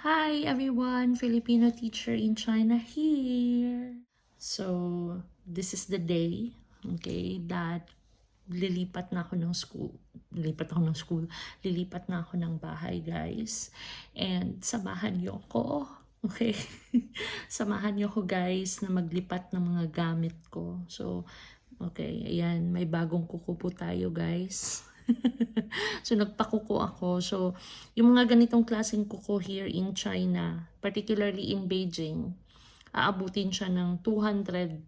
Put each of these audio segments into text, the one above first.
Hi everyone, Filipino teacher in China here. So, this is the day, okay, that lilipat na ako ng school. Lilipat na ako ng bahay, guys. And samahan niyo ako, okay? Samahan niyo ako, guys, na maglipat ng mga gamit ko. So, okay, ayan, may bagong kuko po tayo, guys. So, nagpakuko ako. So, yung mga ganitong klaseng kuko here in China, particularly in Beijing, aabutin siya ng 200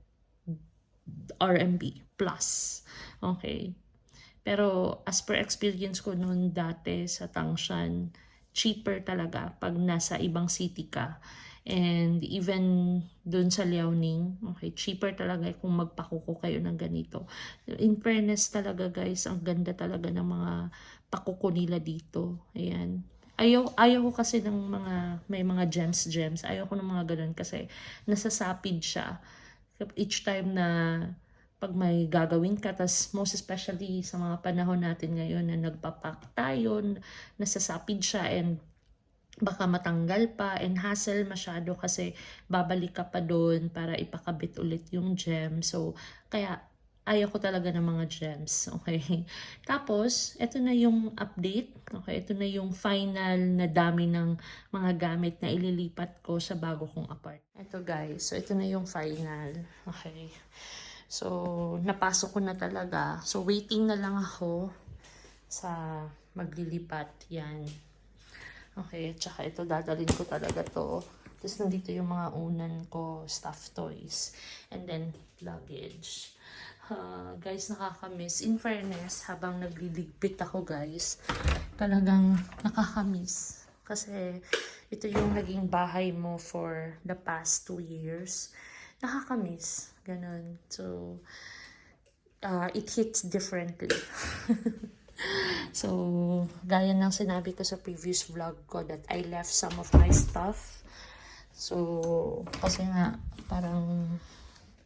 RMB plus. Okay. Pero as per experience ko noon dati sa Tangshan, cheaper talaga pag nasa ibang city ka. And even dun sa Liaoning, okay, cheaper talaga kung magpakuko kayo ng ganito. In fairness talaga guys, ang ganda talaga ng mga pakuko nila dito. Ayan. Ayaw ko kasi ng mga, may mga gems. Ayaw ko ng mga ganun kasi nasasapid siya. Each time na pag may gagawin ka, tas most especially sa mga panahon natin ngayon na nagpapak tayo, nasasapid siya and baka matanggal pa and hassle masyado kasi babalik ka pa doon para ipakabit ulit yung gem. So, kaya ayaw ko talaga ng mga gems. Okay? Tapos, ito na yung update. Okay? Ito na yung final na dami ng mga gamit na ililipat ko sa bago kong apart. Ito guys. So, ito na yung final. Okay? So, napasok ko na talaga. So, waiting na lang ako sa maglilipat. Yan. Okay, tsaka ito dadalhin ko talaga to. Tapos nandito yung mga unan ko, stuffed toys. And then, luggage. Guys, nakakamiss. In fairness, habang nagliligpit ako guys, talagang nakakamiss. Kasi ito yung naging bahay mo for the past 2 years. Nakakamiss. Ganun. So, it hits differently. So, gaya ng sinabi ko sa previous vlog ko that I left some of my stuff. So, kasi nga, parang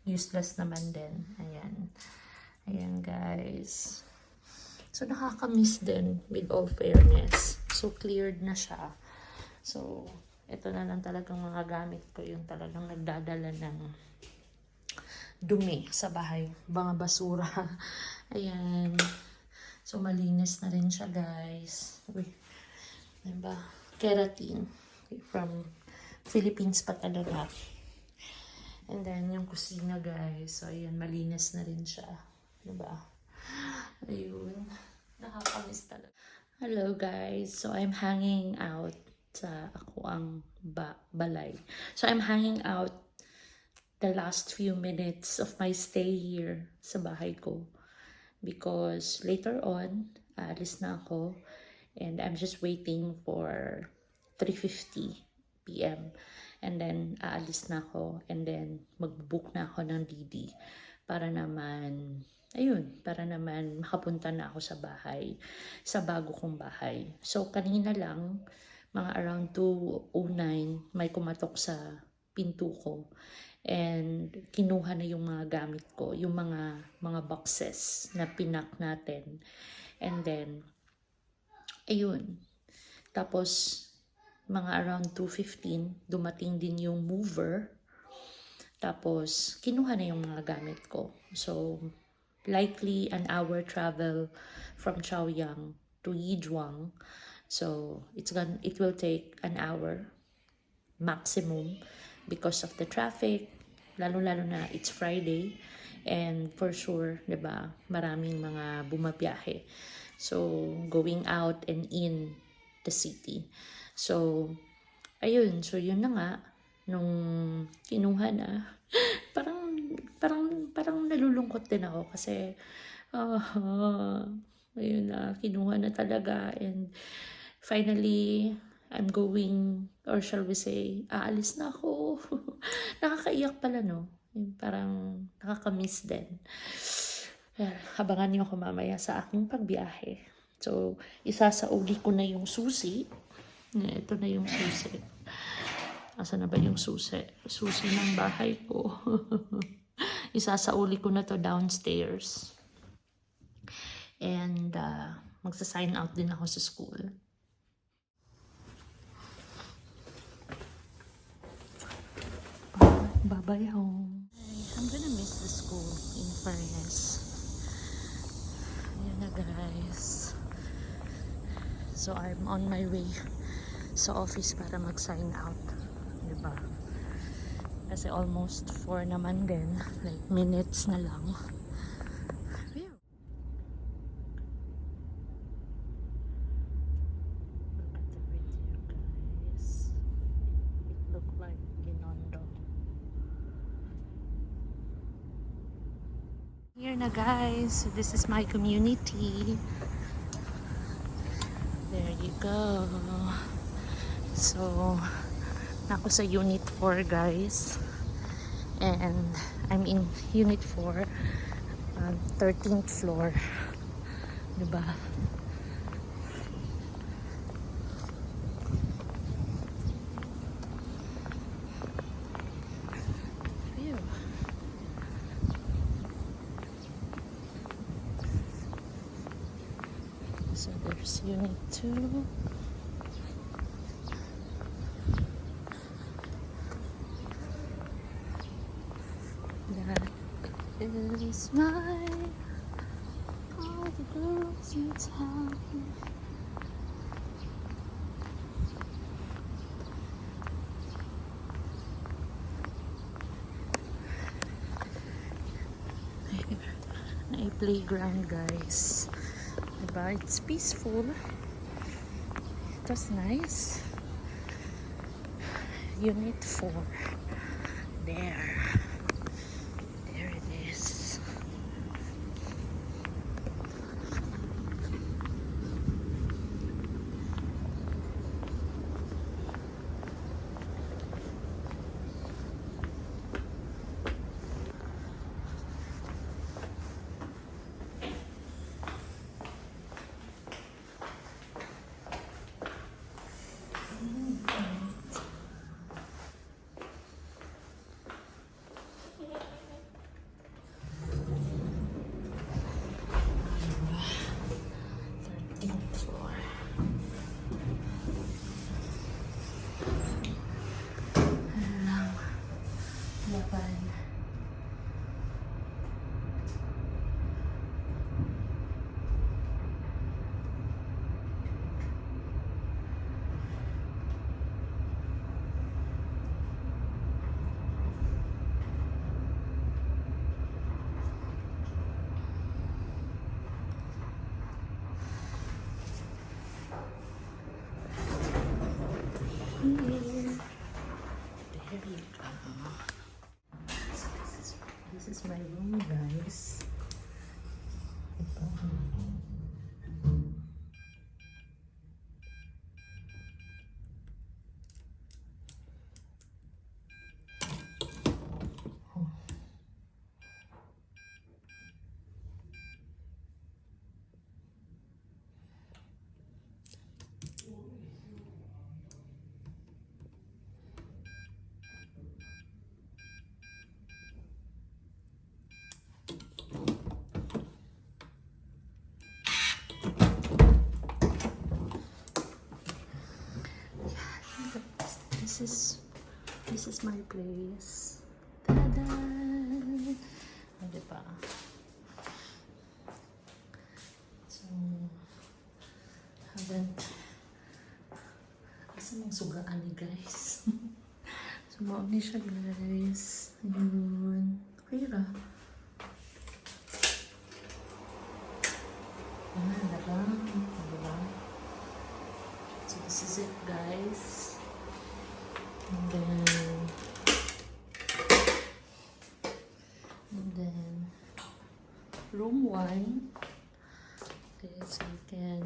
useless naman din. Ayan. Ayan, guys. So, nakakamiss din with all fairness. So, cleared na siya. So, ito na lang talagang mga gamit ko. Yung talagang nagdadala ng dumi sa bahay. Mga basura. Ayan. So, malinis na rin siya, guys. Uy, diba? Keratin. From Philippines pa talaga. And then, yung kusina, guys. So, ayan, malinis na rin siya. Diba? Ayun. Nakakamiss talaga. Hello, guys. So, I'm hanging out sa ako ang balay. So, I'm hanging out the last few minutes of my stay here sa bahay ko. Because later on, aalis na ako and I'm just waiting for 3:50 p.m. And then aalis na ako and then mag-book na ako ng DD para naman, ayun, para naman makapunta na ako sa bahay, sa bago kong bahay. So kanina lang, mga around 2:09, may kumatok sa pinto ko. And kinuha na yung mga gamit ko, yung mga boxes na pinak natin. And then, ayun. Tapos, mga around 2:15, dumating din yung mover. Tapos, kinuha na yung mga gamit ko. So, likely an hour travel from Chaoyang to Yizhuang. So, it will take an hour maximum because of the traffic, lalo-lalo na it's Friday and for sure, 'di ba, maraming mga bumabiyahe. So, going out and in the city. So, ayun, so yun na nga nung kinuha na, parang parang nalulungkot din ako kasi ayun na, kinuha na talaga and finally I'm going, or shall we say, aalis na ako. Nakakaiyak pala, no? Yung parang nakakamiss din. Habangan niyo ako mamaya sa aking pagbiyahe. So, isasauli ko na yung susi. Ito na yung susi. Asa na ba yung susi? Susi ng bahay ko. Isasauli ko na to downstairs. And magsa-sign out din ako sa school. Bye home. I'm gonna miss the school in fairness. Ayan na guys. So I'm on my way sa office para mag-sign out. Diba? Kasi almost 4 naman din. Like minutes na lang. Phew. Look at the video guys. It looked like Ginondo. Here na guys. So this is my community. There you go. So ako sa Unit 4 guys, and I'm in Unit 4, 13th floor, diba? Phew. So there's Unit 2. That is my all the girls in town. A playground guys, diba? It's peaceful. It was nice. Unit 4 there. There it is. There you go. So this is my room guys. This is my place. Tada! O, diba? So, haven't kasi mong sugaan ni guys. So, mauni siya guys. Ayun. Kaya diba? Diba? So, this is it guys. And then room 1. Okay, so you can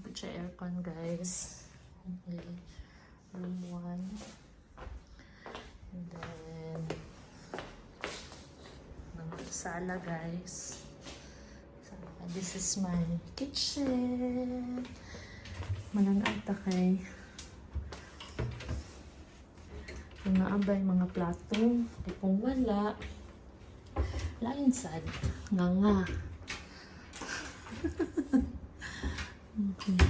put your aircon guys. Okay, room 1. And then sala guys. So, this is my kitchen. Mananata kay mga abay, mga plato. Di kung wala, lain sad. Nga. Okay.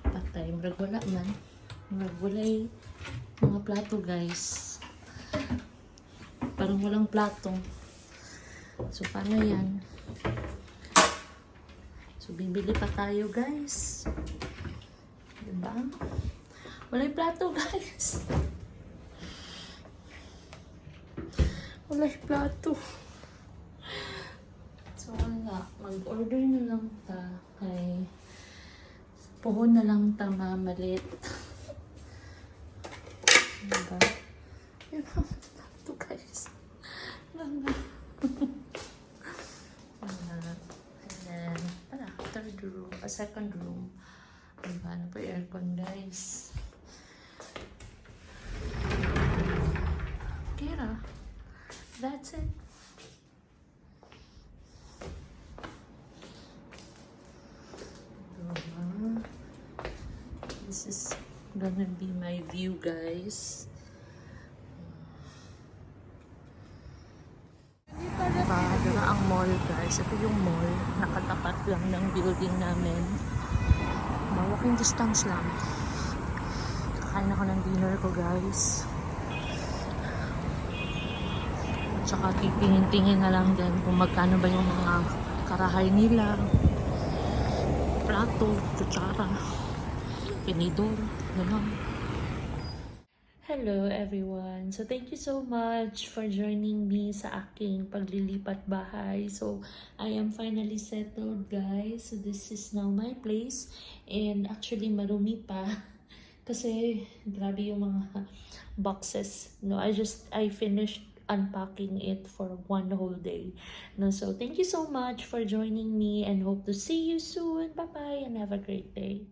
Patay, marag wala man. Nagulay mga plato, guys. Parang walang plato. So, paano yan? So, bibili pa tayo, guys. Diba? Walay plato, guys. Walay plato. So, wala. Mag-order na lang ta. Kay puhon na lang ta mamalit. Diba? Yun ang plato, guys. Wala. And then, third room, second room. Diba? Ano pa yung aircon, guys? Kira. That's it. This is gonna be my view, guys. Diba ang mall, guys? Ito yung mall. Nakatapat lang ng building namin. Walking distance lang. Kakain ako ng dinner ko, guys. Tsaka titingin-tingin na lang din kung magkano ba yung mga karahay nila. Plato, kutsara, tinidor, gano'n. Hello everyone! So thank you so much for joining me sa aking paglilipat bahay. So I am finally settled, guys. So this is now my place. And actually marumi pa. Kasi grabe yung mga boxes. No, I finished unpacking it for one whole day. No, so thank you so much for joining me and hope to see you soon. Bye bye and have a great day.